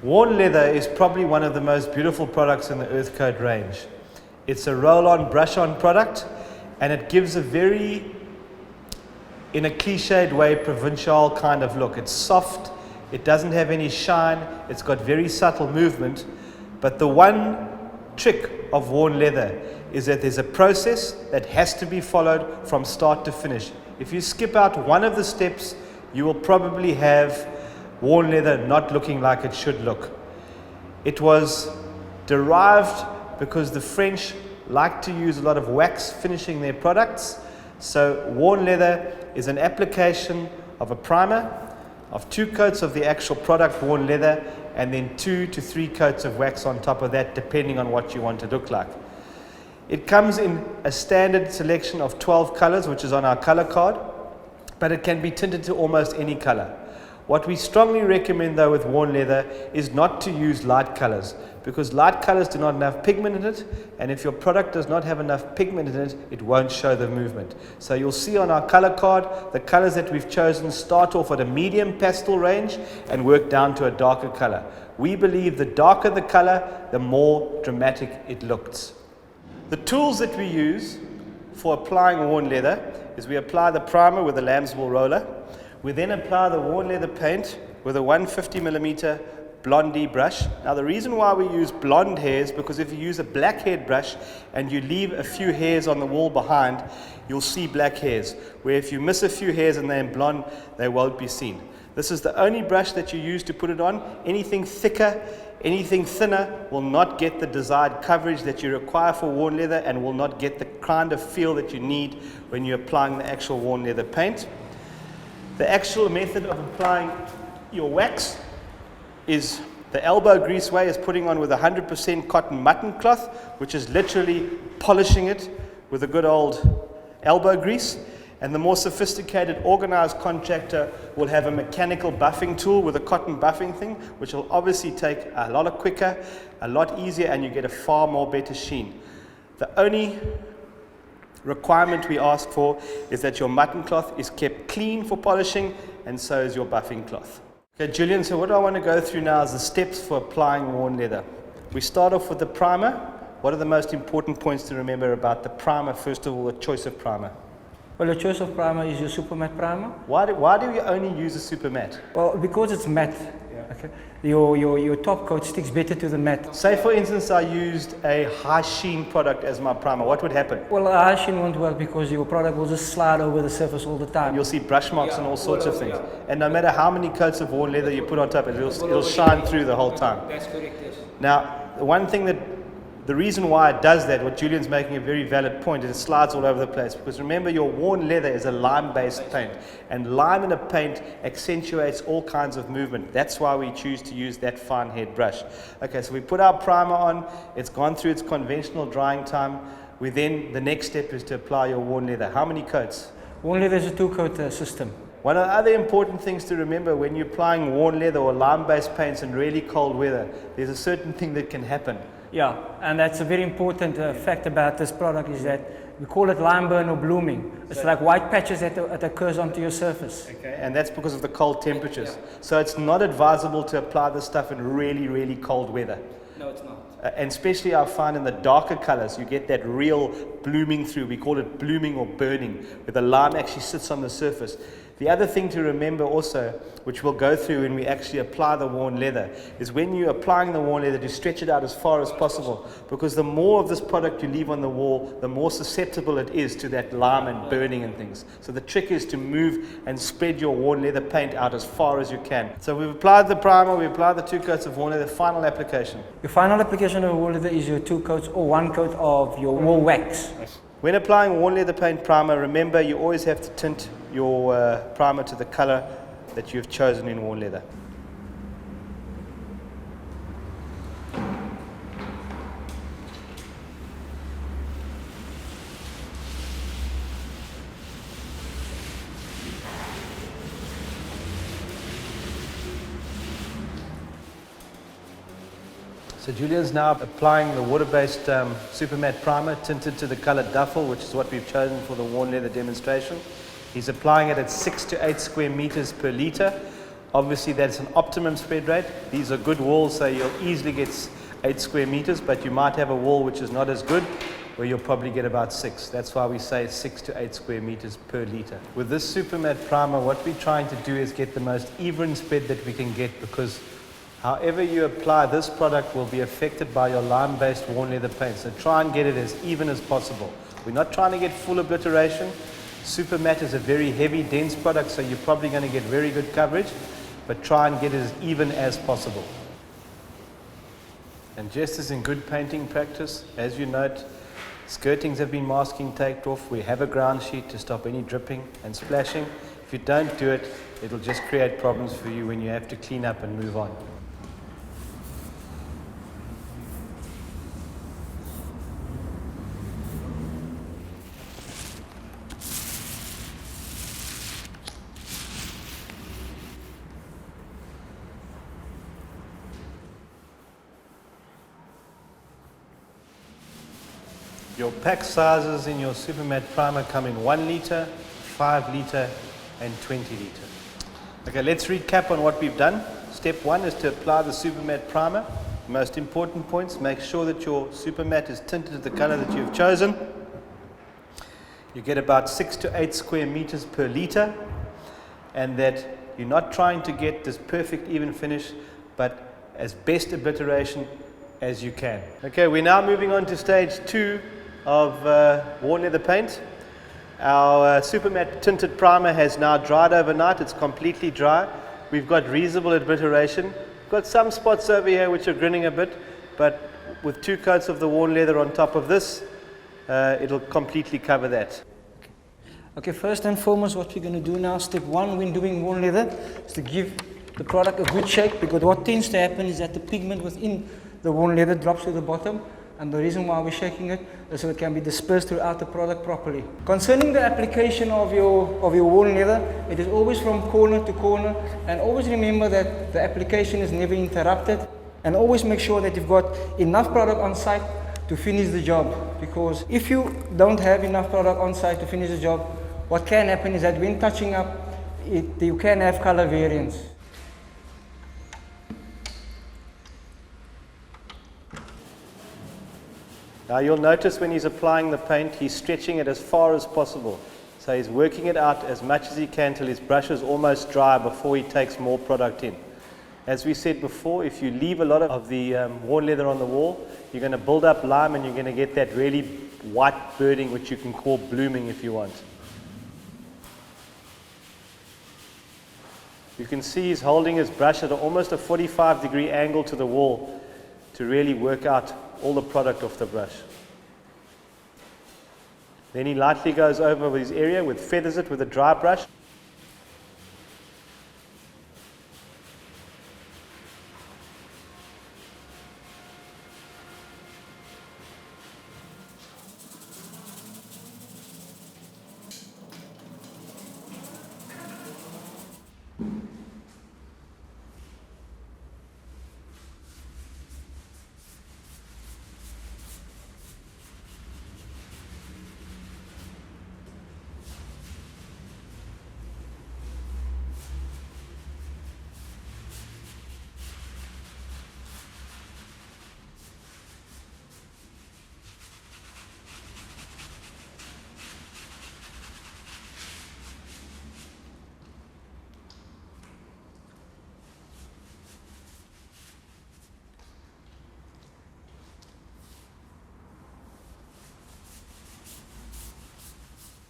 Worn leather is probably one of the most beautiful products in the Earth Coat range. It's a roll-on, brush-on product, and it gives a very, in a cliched way, provincial kind of look. It's soft, it doesn't have any shine, it's got very subtle movement, but the one trick of worn leather is that there's a process that has to be followed from start to finish. If you skip out one of the steps, you will probably have worn leather not looking like it should look. It was derived because the French like to use a lot of wax finishing their products. So worn leather is an application of a primer, of 2 coats of the actual product worn leather, and then 2 to 3 coats of wax on top of that, depending on what you want to look like. It comes in a standard selection of 12 colors, which is on our color card, but it can be tinted to almost any color. What we strongly recommend though with worn leather is not to use light colors, because light colors do not have enough pigment in it, and if your product does not have enough pigment in it, it won't show the movement. So you'll see on our color card, the colors that we've chosen start off at a medium pastel range and work down to a darker color. We believe the darker the color, the more dramatic it looks. The tools that we use for applying worn leather is we apply the primer with a lamb's wool roller. We then apply the worn leather paint with a 150mm blondie brush. Now the reason why we use blonde hairs, because if you use a black haired brush and you leave a few hairs on the wall behind, you'll see black hairs, where if you miss a few hairs and they're in blonde, they won't be seen. This is the only brush that you use to put it on. Anything thicker, anything thinner will not get the desired coverage that you require for worn leather and will not get the kind of feel that you need when you're applying the actual worn leather paint. The actual method of applying your wax is the elbow grease way, is putting on with 100% cotton mutton cloth, which is literally polishing it with a good old elbow grease. And the more sophisticated, organized contractor will have a mechanical buffing tool with a cotton buffing thing, which will obviously take a lot quicker, a lot easier, and you get a far more better sheen. The only requirement we ask for is that your mutton cloth is kept clean for polishing, and so is your buffing cloth. Okay, Julian, so what I want to go through now is the steps for applying worn leather. We start off with the primer. What are the most important points to remember about the primer? First of all, the choice of primer. Well, the choice of primer is your super matte primer. Why do you only use a super matte? Well, because it's matte. Yeah. Okay. Your top coat sticks better to the matte. Say for instance I used a high sheen product as my primer, what would happen? Well, a high sheen won't work because your product will just slide over the surface all the time. You'll see brush marks and all sorts of things. And no matter how many coats of worn leather you put on top, it'll shine through the whole time. That's correct, yes. Now, the reason why it does that, what Julian's making a very valid point, is it slides all over the place. Because remember, your worn leather is a lime-based paint. And lime in a paint accentuates all kinds of movement. That's why we choose to use that fine head brush. Okay, so we put our primer on. It's gone through its conventional drying time. The next step is to apply your worn leather. How many coats? Worn leather is a 2-coat system. One of the other important things to remember when you're applying worn leather or lime-based paints in really cold weather, there's a certain thing that can happen. Yeah, and that's a very important fact about this product is that we call it lime burn or blooming. It's like white patches that occurs onto your surface. Okay, and that's because of the cold temperatures. So it's not advisable to apply this stuff in really, really cold weather. No, it's not. And especially I find in the darker colors, you get that real blooming through. We call it blooming or burning, where the lime actually sits on the surface. The other thing to remember also, which we'll go through when we actually apply the worn leather, is when you're applying the worn leather, to stretch it out as far as possible, because the more of this product you leave on the wall, the more susceptible it is to that lime and burning and things. So the trick is to move and spread your worn leather paint out as far as you can. So we've applied the primer, we applied the 2 coats of worn leather. Final application. Your final application of worn leather is your 2 coats or 1 coat of your wool wax. When applying worn leather paint primer, remember you always have to tint your primer to the color that you've chosen in worn leather. So Julian's now applying the water-based super matte primer tinted to the color duffel, which is what we've chosen for the worn leather demonstration. He's applying it at 6 to 8 square meters per liter Obviously that's an optimum spread rate. These are good walls, so you'll easily get 8 square meters, but you might have a wall which is not as good, where you'll probably get about 6. That's why we say 6 to 8 square meters per liter. With this super matte primer, what we're trying to do is get the most even spread that we can get, because however you apply this product will be affected by your lime-based worn leather paint. So try and get it as even as possible. We're not trying to get full obliteration. Super matte is a very heavy, dense product, so you're probably going to get very good coverage, but try and get it as even as possible. And just as in good painting practice, as you note, skirtings have been masking taped off. We have a ground sheet to stop any dripping and splashing. If you don't do it, it'll just create problems for you when you have to clean up and move on. Your pack sizes in your super matte primer come in 1 liter, 5 liter and 20 liter. Okay, let's recap on what we've done. Step 1 is to apply the super matte primer. Most important points: make sure that your super matte is tinted to the color that you've chosen. You get about 6 to 8 square meters per liter, and that you're not trying to get this perfect even finish, but as best obliteration as you can. Okay, we're now moving on to stage 2 of worn leather paint. Our super matte tinted primer has now dried overnight. It's completely dry. We've got reasonable obliteration. We've got some spots over here which are grinning a bit, but with 2 coats of the worn leather on top of this, it'll completely cover that. Okay, first and foremost, what we're going to do now, step 1 when doing worn leather, is to give the product a good shake, because what tends to happen is that the pigment within the worn leather drops to the bottom, and the reason why we're shaking it is so it can be dispersed throughout the product properly. Concerning the application of your worn leather, it is always from corner to corner, and always remember that the application is never interrupted, and always make sure that you've got enough product on site to finish the job, because if you don't have enough product on site to finish the job, what can happen is that when touching up, you can have color variance. Now you'll notice when he's applying the paint, he's stretching it as far as possible. So he's working it out as much as he can till his brush is almost dry before he takes more product in. As we said before, if you leave a lot of the worn leather on the wall, you're going to build up lime and you're going to get that really white birding, which you can call blooming if you want. You can see he's holding his brush at almost a 45-degree angle to the wall to really work out all the product off the brush. Then he lightly goes over his area, feathers it with a dry brush.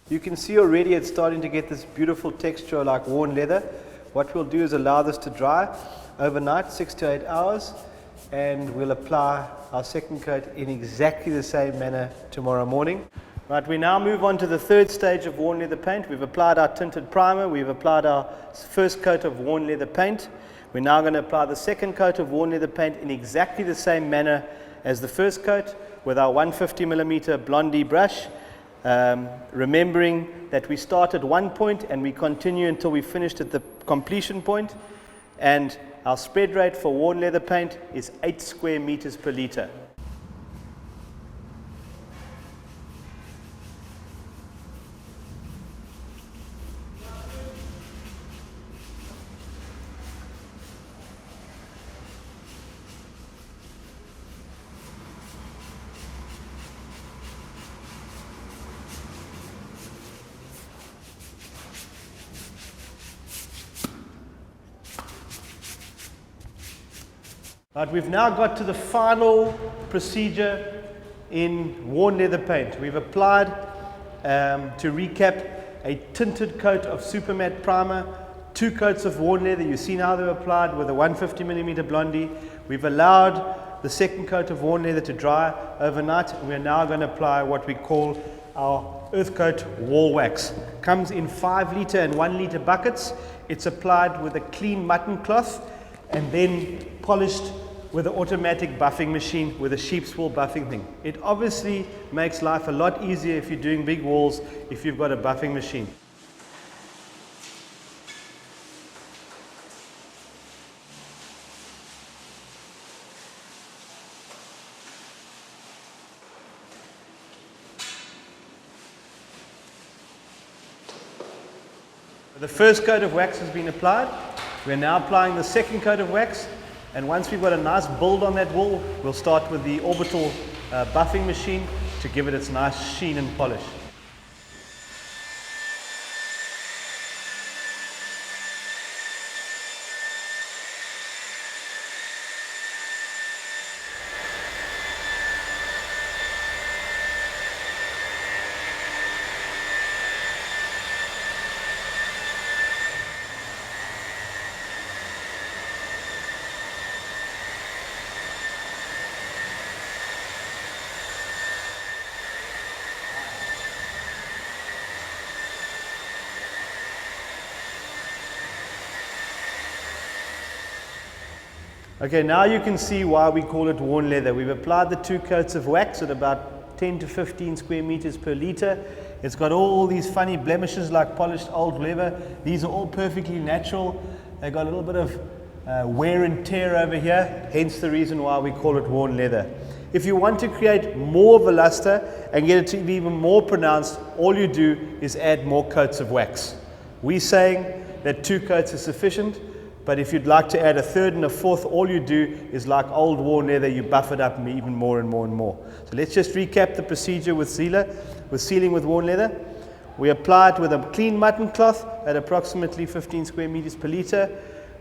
You can see already it's starting to get this beautiful texture like worn leather. What we'll do is allow this to dry overnight, 6 to 8 hours, and we'll apply our second coat in exactly the same manner tomorrow morning. Right, we now move on to the third stage of worn leather paint. We've applied our tinted primer, we've applied our first coat of worn leather paint. We're now going to apply the second coat of worn leather paint in exactly the same manner as the first coat with our 150mm Blondie brush. Remembering that we start at one point and we continue until we finished at the completion point, and our spread rate for worn leather paint is 8 square meters per liter. Right, we've now got to the final procedure in worn leather paint. We've applied, to recap, a tinted coat of super matte primer, 2 coats of worn leather. You've seen how they're applied with a 150mm blondie. We've allowed the second coat of worn leather to dry overnight, and we're now going to apply what we call our earth coat wall wax. Comes in 5 litre and 1 litre buckets. It's applied with a clean mutton cloth and then polished with an automatic buffing machine with a sheep's wool buffing thing. It obviously makes life a lot easier if you're doing big walls, if you've got a buffing machine. The first coat of wax has been applied. We're now applying the second coat of wax, and once we've got a nice build on that wall, we'll start with the orbital buffing machine to give it its nice sheen and polish. Okay, now you can see why we call it worn leather. We've applied the 2 coats of wax at about 10 to 15 square meters per liter. It's got all these funny blemishes like polished old leather. These are all perfectly natural. They've got a little bit of wear and tear over here, hence the reason why we call it worn leather. If you want to create more of a luster and get it to be even more pronounced, all you do is add more coats of wax. We're saying that 2 coats is sufficient. But if you'd like to add a 3rd and a 4th, all you do is like old worn leather, you buff it up even more and more and more. So let's just recap the procedure with sealing with worn leather. We apply it with a clean mutton cloth at approximately 15 square meters per liter.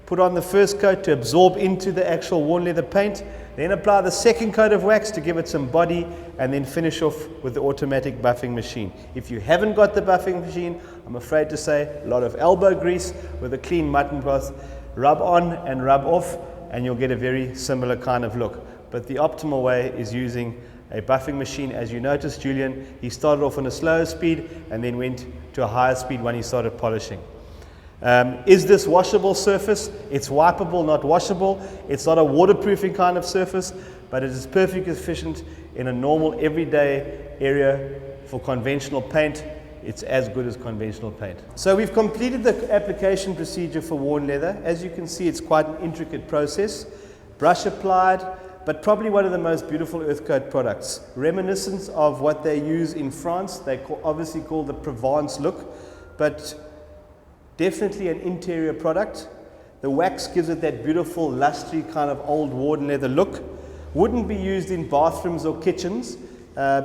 Put on the first coat to absorb into the actual worn leather paint. Then apply the second coat of wax to give it some body, and then finish off with the automatic buffing machine. If you haven't got the buffing machine, I'm afraid to say a lot of elbow grease with a clean mutton cloth. Rub on and rub off, and you'll get a very similar kind of look. But the optimal way is using a buffing machine. As you noticed, Julian, he started off on a slower speed and then went to a higher speed when he started polishing. Is this washable surface? It's wipeable, not washable. It's not a waterproofing kind of surface, but it is perfectly efficient in a normal everyday area for conventional paint. It's as good as conventional paint. So we've completed the application procedure for worn leather. As you can see, it's quite an intricate process. Brush applied, but probably one of the most beautiful earth coat products. Reminiscent of what they use in France. They obviously call the Provence look, but definitely an interior product. The wax gives it that beautiful, lusty kind of old worn leather look. Wouldn't be used in bathrooms or kitchens,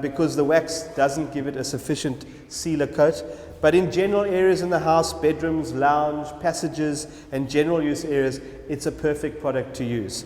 because the wax doesn't give it a sufficient sealer coat. But in general areas in the house, bedrooms, lounge, passages, and general use areas, it's a perfect product to use.